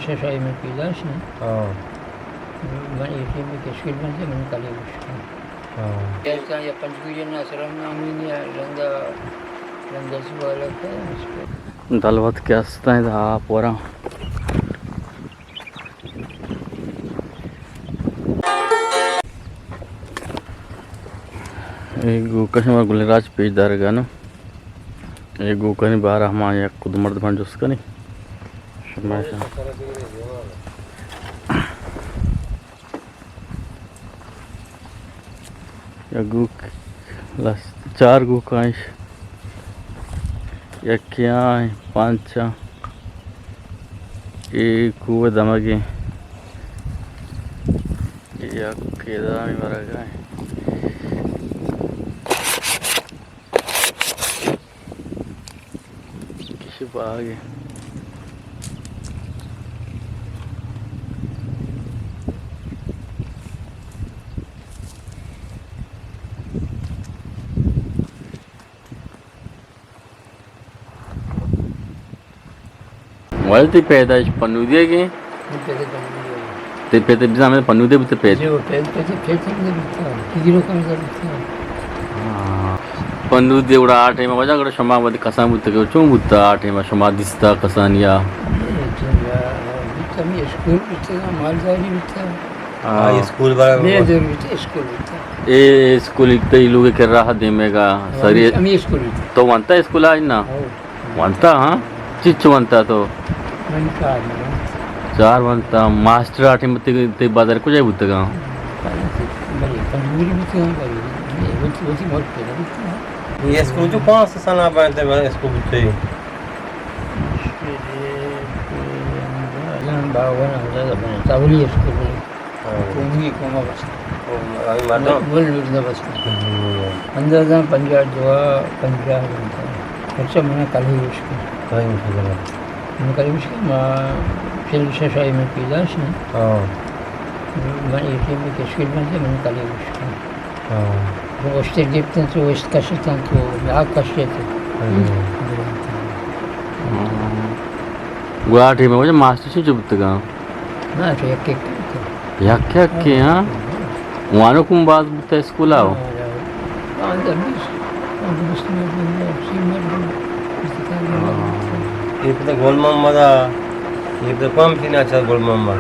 Şaşayım yapıyorlar ben eğitimde keşfedilmez hemen kalıyormuş. Gerçekten yapan gücüne selamlamını randa sualaka. दलवत के असता है धा पोरा एक कश्मीर गुलराज पेज दारेगा ना एक कहीं बाहर हमारे खुद मर्द बन जो उसका नहीं हमेशा या चार कांश या क्या है पांच एक कुएं दमगे या केदा में मरा गया है किसी बागे वालती पैदाइश पन्नूदिया की ते पैदे बिना में पन्नूदे भी ते पैदे जो पैदे नहीं बिकता किलो कम कर बिकता पन्नूदे उड़ा आठ में वजह कर शमा वध कसा बुत के चों बुत आठ में शमा दिसता कसानिया बिकता में स्कूल बिकता मालदारी बिकता हां स्कूल वाला मैं दे बिकता स्कूल बिकता ए स्कूल इकते लोग के राह देमेगा सरी अमी स्कूल बिकता तो वंता स्कूल आज ना वंता हां चिच वंता तो चार वंता मास्टर आठ में ते बाजार को जाए बुत का ये स्कूल जो 5 साल बनते हैं स्कूल से बावन अंदाजा बने तावली स्कूल कोंगी कोमा बस अभी मानो बोल लुटना बस अंदाजा पंजाब जो पंजाब अच्छा मैंने कल ही उसको कहीं से मैं कल उसको şaşayım yapıyorlar ben eğitimde keşfedilmez hemen kalıyormuş. Bu işte cepten su, işte kaşıktan su, ya kaşıktan. Guwahati में मुझे मास्टर से चुपत का ना तो या क्या के हां वानो कुम बात बुत स्कूल आओ अंदर ये तो गोल मोहम्मद ये तो कम थी ना अच्छा गोल मोहम्मद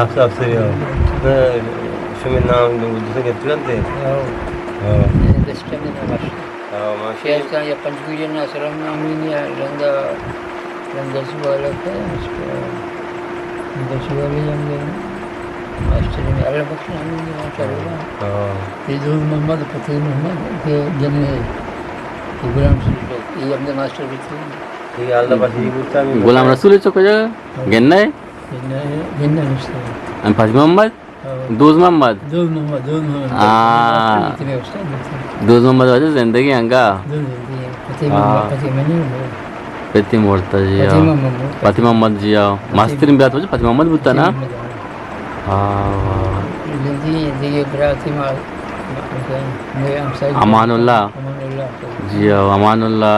अफसर शुमिना दूसरे के तुरंत Gerçekten yapan gücüne selamlamını randa sualaka. Randa sualayım da masterim Allah bakın amini maşallah. Dedi Muhammed Fatih Muhammed के जने इब्राहिम से ये हमने मास्टर भी थे ये अल्लाह पास ये पूछता है गुलाम रसूल चो कजा गन्ना है गन्ना मुस्ता हम फातिमा मोहम्मद दोस्त मोहम्मद दोस्त मोहम्मद वजह जिंदगी अंगा पति मोड़ता जी फातिमा मोहम्मद जी आओ मास्टर में बात हो फातिमा मोहम्मद बुता ना अमानुल्लाह जी आओ अमानुल्लाह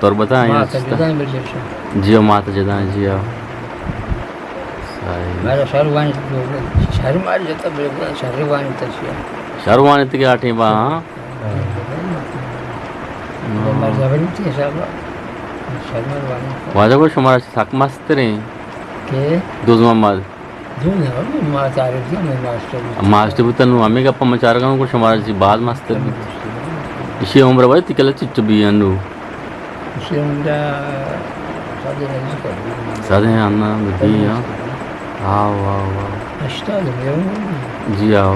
तोर बताएं जी आओ माता जदा जी आओ शर्वानी के आठे बा वाजा को शुमारा साक मास्टर हैं दोस्त मोहम्मद मास्टर बुतन हमें का पमचार का को शुमारा जी बाद मास्टर इसी उम्र वाले तिकला चिच्च भी अनु इसी उम्र सादे अन्ना भी हां आओ आओ आओ जी आओ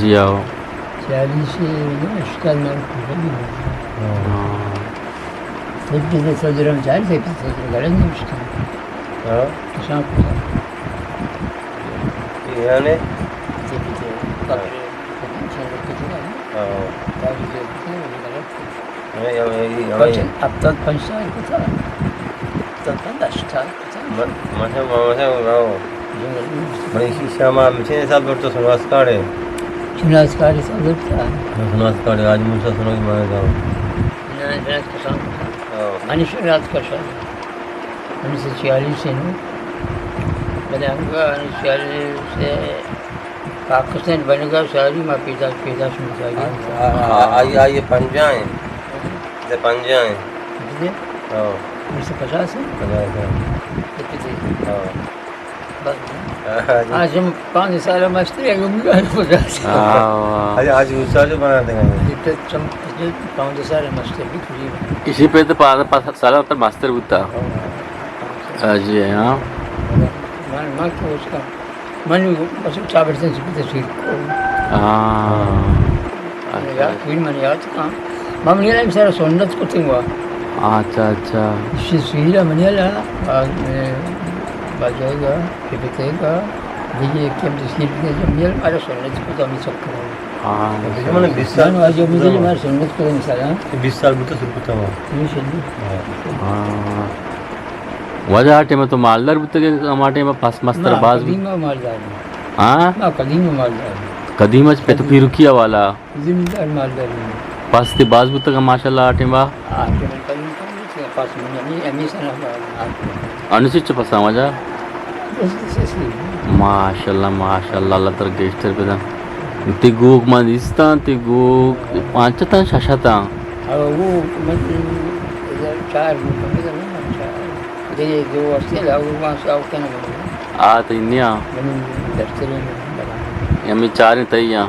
जी आओ यानी aptal pançlar kutar. Aptal taşlar kutar. Masa bravo. Manishi Shama machine साहब तो सुनास काड़े सुनास काड़े सब था सुनास काड़े आज मुझसे सुनो कि मैं जाऊं रात का शाम हाँ मनीष रात का शाम 1946 से बनेगा 1946 से पाकिस्तान बनेगा सारी माँ पैदाश में जाएगी आइए पंजाएं ये पंजाएं कितने हाँ 1950 है कितने हाँ बस आज हम 5 साल मस्त रहे 50 आज गुस्सा जो बना देंगे इतने 5 साल मस्त भी खुली इसी पे तो 5 साल पर मास्टर बुता जी हाँ मन को उसका मन बस चावल से तस्वीर याद फिर मैंने याद कहाँ मम्मी ने सारा सुन्नत को हुआ अच्छा अच्छा सीरा मनियाला बाजाएगा फिर बताएगा देखिए क्या तस्वीर में जब मिल हमारा सुन्नत को तो हम सकते हैं हाँ मैंने 20 साल आज जो मुझे हमारा सुन्नत को मिसाल है 20 साल बुता शुरू होता हुआ ये चलिए हाँ वजह आटे में तो मालदार बुते के हमारे में पास मस्तर बाज भी कदीमा मालदार हाँ ना कदीमा मालदार कदीमच पे तो फिर रुकिया वाला जिम्मेदार मालदार पास ते बाज बुते का माशाल्लाह आटे में आटे में कदीम का पास में नहीं हमेशा ना अनुचित पसा मजा बस माशाल्लाह माशाल्लाह अल्लाह तर गेस्टर पे ते गोक मा दिसता ते गोक 5 ता 6 ता और वो मतलब 4 ये जो असली है वो वहाँ से आउट ना आ तो इन्या मैंने दफ्तर में यमी 4 तैया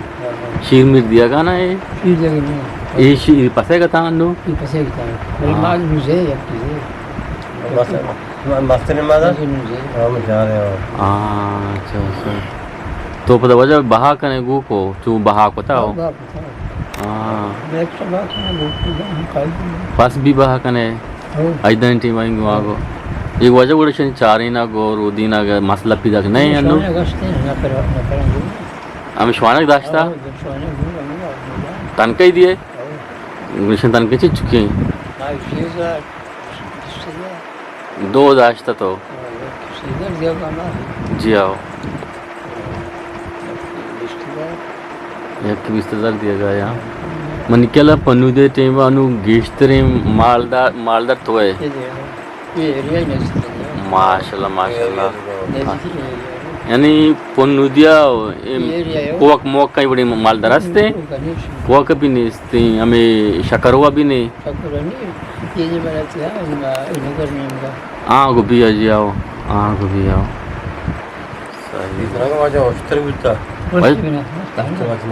शीर मिर दिया का ना ये फिर जगह में ये शीर पसेगा ता नो ये पसे कितना है मेरे माल मुझे या किसे बस मास्टर ने मारा मुझे हम जा रहे हो अच्छा अच्छा तो पता वजह बहा कने गो को तू बहा को ता हो हां मैं एक सब खाना बहुत हम खाई पास भी बहा कने हो ಐಡೆಂಟಿ ವಾಂಗಿ ವಾಗೋ ಈಗ ವಜ ಉಡಶನ್ ಚಾರಿನಾಗ ಗೋರು ದಿನಾಗ ಮಸಾಲ ಪಿದಾಗ ನೈ ಅನ್ನು ಆಮೇಲೆ ಶ್ವಾನಕ್ ದಾಸ್ತಾ ತನಕ ಇದೆಯೇ मिशन तनके ची चुके दो दाश्ता तो जी आओ एक 20,000 दिया गया मन केला पन्नू दे टेम अनु गेस्टरे मालदार तो है माशाल्लाह माशाल्लाह यानी पन्नू दिया कोक मोक काही बडी मालदार असते कोक भी नहीं असते हमें शकरवा भी नहीं हाँ गोभी जी आओ हाँ गोभी आओ सही वाजा उस्तर बिता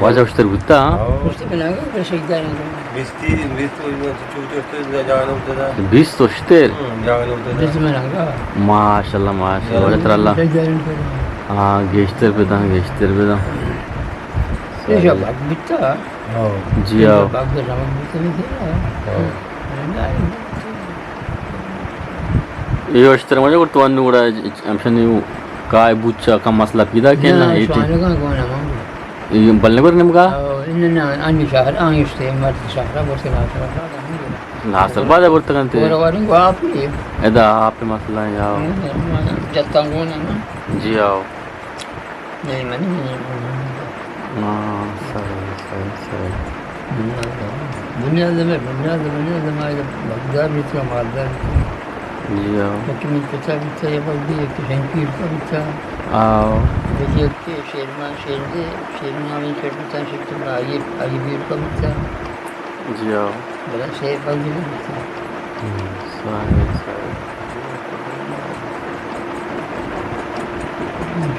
वाजा उस्तर बिता बिस्ती चूचो जागन होता 20 तो उस्तर जागन होता माशाल्लाह माशाल्लाह वजह अल्लाह हाँ गेस्टर पे दा जी आओ ये उस्तर मजा को तो अन्नू उड़ा हमसे नहीं काय बुच्चा का मसला पीदा के ना ये बल्ले पर निमका नासल बाद है बर्तन ते एदा आप मसला याओ जी आओ हाँ सही बुनियाद में बगदार भी था मालदार जी आओ लेकिन पता भी था ये बात भी एक शंकीर का भी था आओ देखिए कि शेरमा में शेरता शिफ्ट में आइए भी का भी था जी आओ बड़ा शेर बाग भी था सही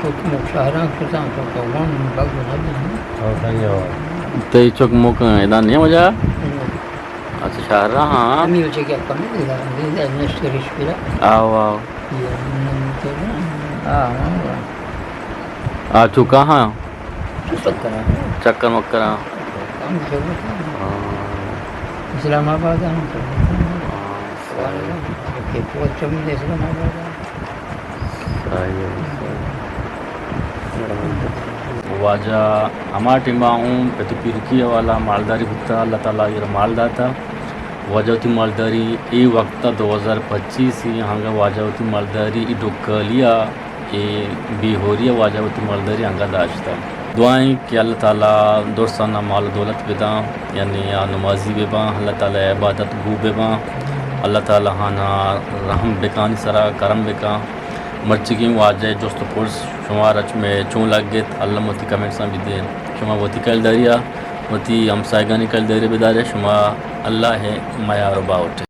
तो शहरा के साथ तो वन बाग बना भी और सही हो ते चौक मोक एदा नहीं मजा अच्छा शाहरा हाँ अमी बच्चे क्या कम है ये नेक्स्ट रिश्ता आओ आओ ये आ चुका हाँ पता है चक्कर मक्कर इस्लामाबाद के पोस्ट में इस्लामाबाद वाजा हमारा टीमा हूँ तो पिरकी वाला मालदारी होता अल्लाह ताला ये मालदार था वाजावती मालदारी ये वक्त 2025 यहाँ का वाजावती मालदारी डोकलिया ये भी हो रही है वाजा वती मालदारी अंगा दाश्ता दुआएं कि अल्लाह ताला दोस्ताना माल दौलत बेदा यानी या नमाजी बेबा अल्लाह ताला इबादत गू बेबा अल्लाह ताला हाना रहम बेकानी सरा करम बेका मर्ची की वाजे जोस्त पुरुष शुमार अच में चूँ लग गए अल्लाह मोती कमेंट सा भी दे शुमा वती कल दरिया वती हम साइगानी कल दरिया बेदारे शुमा अल्लाह है माया और बाउट